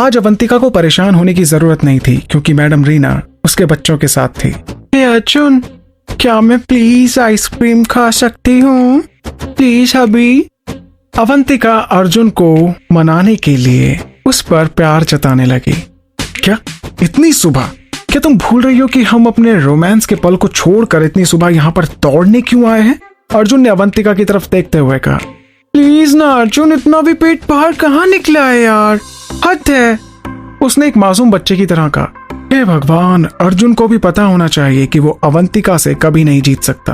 आज अवंतिका को परेशान होने की जरूरत नहीं थी क्योंकि मैडम रीना उसके बच्चों के साथ थी। हे अर्जुन, क्या मैं प्लीज आइसक्रीम खा सकती हूँ? प्लीज अभी। अवंतिका अर्जुन को मनाने के लिए उस पर प्यार जताने लगी। क्या इतनी सुबह? क्या तुम भूल रही हो कि हम अपने रोमांस के पल को छोड़कर इतनी सुबह यहाँ पर दौड़ने क्यों आए हैं? अर्जुन ने अवंतिका की तरफ देखते हुए कहा। प्लीज ना अर्जुन, इतना भी पेट बाहर कहाँ निकला है यार, हद है, उसने एक मासूम बच्चे की तरह कहा। हे भगवान, अर्जुन को भी पता होना चाहिए कि वो अवंतिका से कभी नहीं जीत सकता।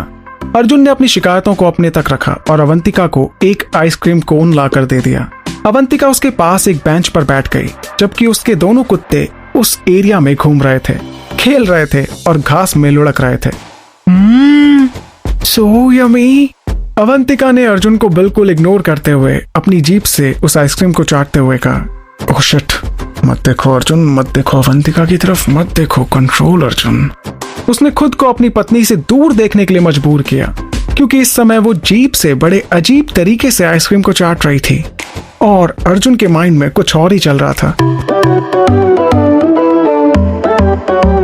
अर्जुन ने अपनी शिकायतों को अपने तक रखा और अवंतिका को एक आइसक्रीम कोन लाकर दे दिया। अवंतिका उसके पास एक बेंच पर बैठ गई, जबकि उसके दोनों कुत्ते उस एरिया में घूम रहे थे, खेल रहे थे और घास में लुढ़क रहे थे। So yummy. अवंतिका ने अर्जुन को बिल्कुल इग्नोर करते हुए अपनी जीभ से उस आइसक्रीम को चाटते हुए कहा। ओह शिट, मत देखो अर्जुन, मत देखो अवंतिका की तरफ, मत देखो, कंट्रोल अर्जुन। उसने खुद को अपनी पत्नी से दूर देखने के लिए मजबूर किया क्योंकि इस समय वो जीभ से बड़े अजीब तरीके से आइसक्रीम को चाट रही थी और अर्जुन के माइंड में कुछ और ही चल रहा था।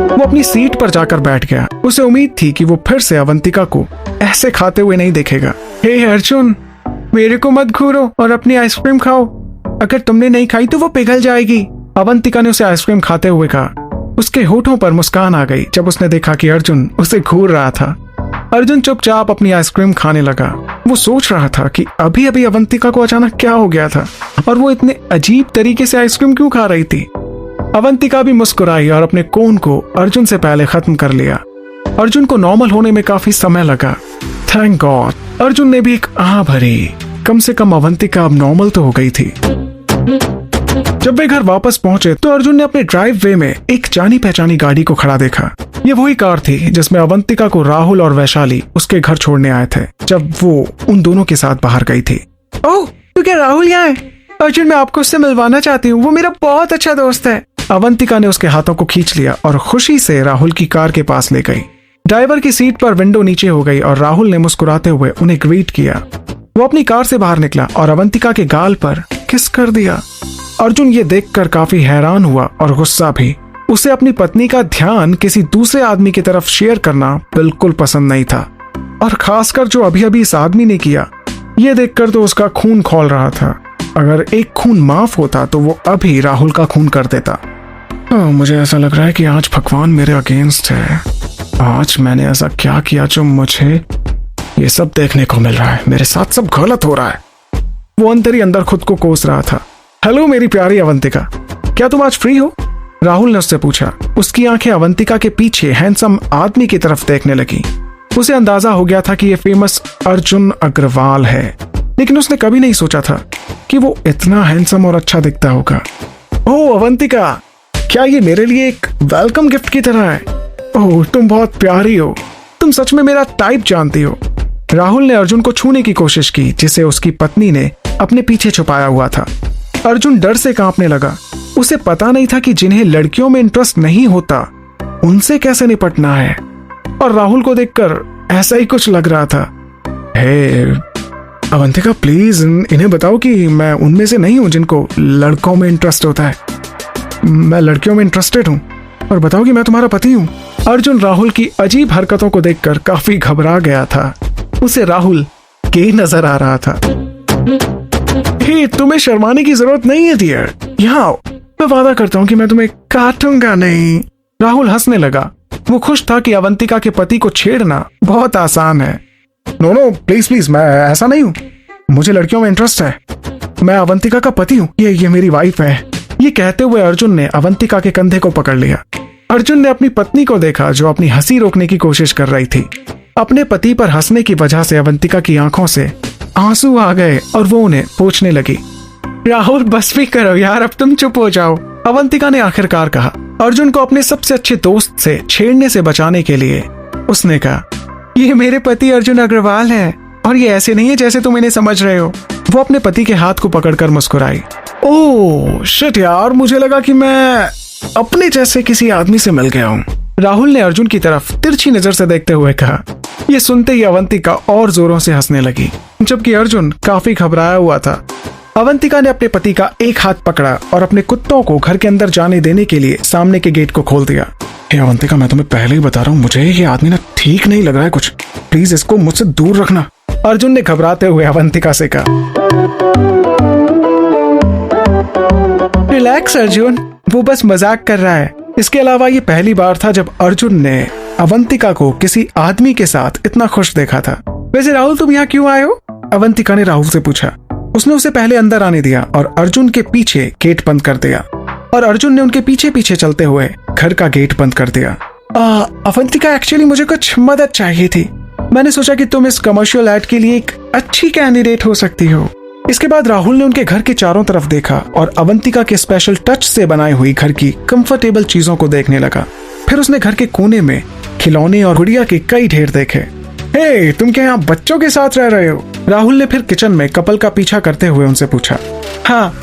वो अपनी सीट पर जाकर बैठ गया। उसे उम्मीद थी कि वो फिर से अवंतिका को ऐसे खाते हुए नहीं देखेगा। हे अर्जुन, मेरे को मत घूरो और अपनी आइसक्रीम खाओ, अगर तुमने नहीं खाई तो वो पिघल जाएगी। अवंतिका ने उसे आइसक्रीम खाते हुए कहा। उसके होठों पर मुस्कान आ गई जब उसने देखा कि अर्जुन उसे घूर रहा था। अर्जुन चुपचाप अपनी आइसक्रीम खाने लगा। वो सोच रहा था कि अभी अभी अवंतिका को अचानक क्या हो गया था और वो इतने अजीब तरीके से आइसक्रीम क्यों खा रही थी। अवंतिका भी मुस्कुराई और अपने कोन को अर्जुन से पहले खत्म कर लिया। अर्जुन को नॉर्मल होने में काफी समय लगा। थैंक गॉड, अर्जुन ने भी एक आह भरी। कम से कम अवंतिका अब नॉर्मल तो हो गई थी। जब वे घर वापस पहुंचे तो अर्जुन ने अपने ड्राइव वे में एक जानी पहचानी गाड़ी को खड़ा देखा। ये वही कार थी जिसमें अवंतिका को राहुल और वैशाली उसके घर छोड़ने आए थे जब वो उन दोनों के साथ बाहर गई थी। ओह, तो क्या राहुल यहाँ है? अर्जुन, मैं आपको उससे मिलवाना चाहती हूँ, वो मेरा बहुत अच्छा दोस्त है। अवंतिका ने उसके हाथों को खींच लिया और खुशी से राहुल की कार के पास ले गई। ड्राइवर की सीट पर विंडो नीचे हो गई और राहुल ने मुस्कुराते हुए उन्हें ग्रीट किया। वो अपनी कार से बाहर निकला और अवंतिका के गाल पर किस कर दिया। अर्जुन ये देखकर काफी हैरान हुआ और गुस्सा भी। उसे अपनी पत्नी का ध्यान किसी दूसरे आदमी की तरफ शेयर करना बिल्कुल पसंद नहीं था, और खासकर जो अभी अभी इस आदमी ने किया। ये देखकर तो उसका खून खौल रहा था। अगर एक खून माफ होता तो वो अभी राहुल का खून कर देता। मुझे ऐसा लग रहा है कि आज भगवान मेरे अगेंस्ट है। आज मैंने ऐसा क्या किया जो मुझे ये सब देखने को मिल रहा है? मेरे साथ सब गलत हो रहा है। वो अंदर ही अंदर खुद को कोस रहा था। हेलो मेरी प्यारी अवंतिका, क्या तुम आज फ्री हो? राहुल ने उससे पूछा। उसकी आंखें अवंतिका के पीछे हैंडसम आदमी की तरफ देखने लगी। उसे अंदाजा हो गया था कि ये फेमस अर्जुन अग्रवाल है, लेकिन उसने कभी नहीं सोचा था कि वो इतना हैंडसम और अच्छा दिखता होगा। ओह अवंतिका, क्या ये मेरे लिए एक वेलकम गिफ्ट की तरह है? ओह, तुम बहुत प्यारी हो, तुम सच में मेरा टाइप जानती हो। राहुल ने अर्जुन को छूने की कोशिश की जिसे उसकी पत्नी ने अपने पीछे छुपाया हुआ था। अर्जुन डर से कांपने लगा। उसे पता नहीं था कि जिन्हें लड़कियों में इंटरेस्ट नहीं होता उनसे कैसे निपटना है, और राहुल को देखकर ऐसा ही कुछ लग रहा था। हे अवंतिका, प्लीज इन्हें बताओ कि मैं उनमें से नहीं हूं जिनको लड़कों में इंटरेस्ट होता है। मैं लड़कियों में इंटरेस्टेड हूं, और बताओ कि मैं तुम्हारा पति हूं। अर्जुन राहुल की अजीब हरकतों को देखकर काफी घबरा गया था। उसे राहुल गे नजर आ रहा था। हे, तुम्हें शर्माने की जरूरत नहीं है डियर, यहाँ आओ, मैं वादा करता हूँ कि मैं तुम्हें काटूंगा नहीं। राहुल हंसने लगा। वो खुश था कि अवंतिका के पति को छेड़ना बहुत आसान है। नो नो, प्लीज प्लीज, मैं ऐसा नहीं हूँ, मुझे लड़कियों में इंटरेस्ट है, मैं अवंतिका का पति हूँ, ये मेरी वाइफ है। ये कहते हुए अर्जुन ने अवंतिका के कंधे को पकड़ लिया। अर्जुन ने अपनी पत्नी को देखा जो अपनी हंसी रोकने की कोशिश कर रही थी। अपने पति पर हंसने की वजह से अवंतिका की आंखों से आंसू आ गए और वो उन्हें पूछने लगी। राहुल, बस भी करो यार, अब तुम चुप हो जाओ, अवंतिका ने आखिरकार कहा। अर्जुन को अपने सबसे अच्छे दोस्त से छेड़ने से बचाने के लिए उसने कहा, ये मेरे पति अर्जुन अग्रवाल है, और ये ऐसे नहीं है जैसे तुम इन्हें समझ रहे हो। वो अपने पति के हाथ को पकड़कर मुस्कुराई। ओह शिट यार, मुझे लगा कि मैं अपने जैसे किसी आदमी से मिल गया हूँ। राहुल ने अर्जुन की तरफ तिरछी नजर से देखते हुए कहा। ये सुनते ही अवंतिका और जोरों से हंसने लगी, जबकि अर्जुन काफी घबराया हुआ था। अवंतिका ने अपने पति का एक हाथ पकड़ा और अपने कुत्तों को घर के अंदर जाने देने के लिए सामने के गेट को खोल दिया। हे अवंतिका, मैं तुम्हें पहले ही बता रहा हूँ, मुझे ये आदमी ना ठीक नहीं लग रहा है कुछ, प्लीज इसको मुझसे दूर रखना, अर्जुन ने घबराते हुए अवंतिका से कहा। रिलैक्स अर्जुन, वो बस मजाक कर रहा है। इसके अलावा ये पहली बार था जब अर्जुन ने अवंतिका को किसी आदमी के साथ इतना खुश देखा था। वैसे राहुल, तुम यहाँ क्यों आए हो? अवंतिका ने राहुल से पूछा। उसने उसे पहले अंदर आने दिया और अर्जुन के पीछे गेट बंद कर दिया और अर्जुन ने उनके पीछे पीछे चलते हुए घर का गेट बंद कर दिया। अवंतिका, एक्चुअली मुझे कुछ मदद चाहिए थी। मैंने सोचा कि तुम इस कमर्शियल एड के लिए एक अच्छी कैंडिडेट हो सकती हो। इसके बाद राहुल ने उनके घर के चारों तरफ देखा और अवंतिका के स्पेशल टच से बनाई हुई घर की कंफर्टेबल चीजों को देखने लगा। फिर उसने घर के कोने में खिलौने और गुड़िया के कई ढेर देखे। हे, तुम क्या यहाँ बच्चों के साथ रह रहे हो? राहुल ने फिर किचन में कपल का पीछा करते हुए उनसे पूछा। हाँ,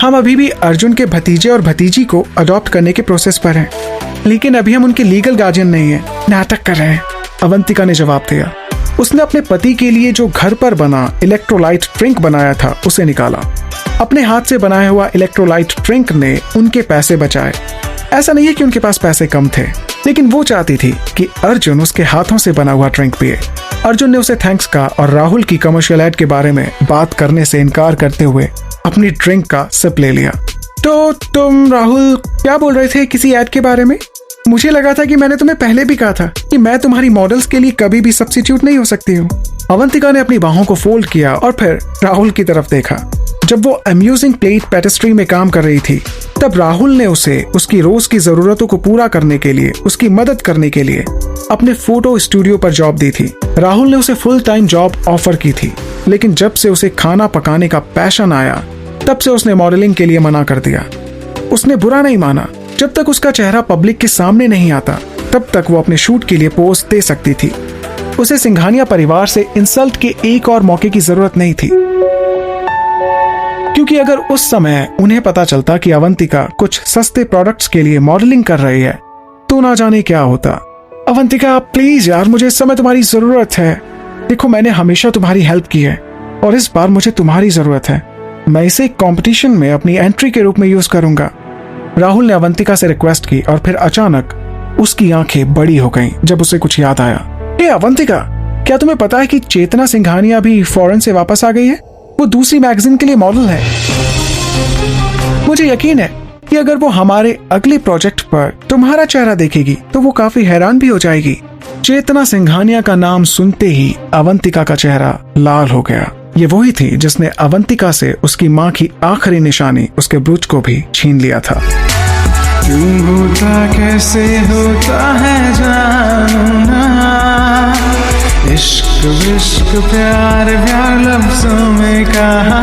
हम अभी भी अर्जुन के भतीजे और भतीजी को अडॉप्ट करने के प्रोसेस पर हैं, लेकिन अभी हम उनके लीगल गार्जियन नहीं है, नाटक कर रहे हैं, अवंतिका ने जवाब दिया। उसने अपने पति के लिए जो घर पर बना इलेक्ट्रोलाइट ड्रिंक बनाया था उसे निकाला। अपने हाथ से बनाया हुआ इलेक्ट्रोलाइट ड्रिंक ने उनके पैसे बचाए। ऐसा नहीं है कि उनके पास पैसे कम थे, लेकिन वो चाहती थी कि अर्जुन उसके हाथों से बना हुआ ड्रिंक पिए। अर्जुन ने उसे थैंक्स कहा और राहुल की कमर्शियल एड के बारे में बात करने से इनकार करते हुए अपनी ड्रिंक का सिप ले लिया। तो तुम राहुल क्या बोल रहे थे किसी एड के बारे में? मुझे लगा था कि मैंने तुम्हें पहले भी कहा था कि मैं तुम्हारी मॉडल्स के लिए कभी भी सब्स्टिट्यूट नहीं हो सकती हूँ। अवंतिका ने अपनी बाहों को फोल्ड किया और फिर राहुल की तरफ देखा। जब वो अम्यूजिंग प्लेट पेस्ट्री में काम कर रही थी, तब राहुल ने उसे उसकी रोज की जरूरतों को पूरा करने के लिए, उसकी मदद करने के लिए अपने फोटो स्टूडियो पर जॉब दी थी। राहुल ने उसे फुल टाइम जॉब ऑफर की थी, लेकिन जब से उसे खाना पकाने का पैशन आया, तब से उसने मॉडलिंग के लिए मना कर दिया। उसने बुरा नहीं माना। जब तक उसका चेहरा पब्लिक के सामने नहीं आता, तब तक वो अपने शूट के लिए पोज दे सकती थी। उसे सिंघानिया परिवार से इंसल्ट के एक और मौके की जरूरत नहीं थी, क्योंकि अगर उस समय उन्हें पता चलता कि अवंतिका कुछ सस्ते प्रोडक्ट्स के लिए मॉडलिंग कर रही है, तो ना जाने क्या होता। अवंतिका, प्लीज यार, मुझे इस समय तुम्हारी जरूरत है। देखो, मैंने हमेशा तुम्हारी हेल्प की है और इस बार मुझे तुम्हारी जरूरत है। मैं इसे कंपटीशन में अपनी एंट्री के रूप में यूज करूंगा। राहुल ने अवंतिका से रिक्वेस्ट की और फिर अचानक उसकी आंखें बड़ी हो गईं जब उसे कुछ याद आया। हे अवंतिका, क्या तुम्हें पता है कि चेतना सिंघानिया भी फॉरेन से वापस आ गई है? वो दूसरी मैगजीन के लिए मॉडल है। मुझे यकीन है कि अगर वो हमारे अगले प्रोजेक्ट पर तुम्हारा चेहरा देखेगी तो वो काफी हैरान भी हो जाएगी। चेतना सिंघानिया का नाम सुनते ही अवंतिका का चेहरा लाल हो गया। ये वही थी जिसने अवंतिका से उसकी माँ की आखिरी निशानी, उसके ब्रूच को भी छीन लिया था। क्यों होता, कैसे होता है जानू ना, इश्क विश्क प्यार प्यार लफ्जों में कहा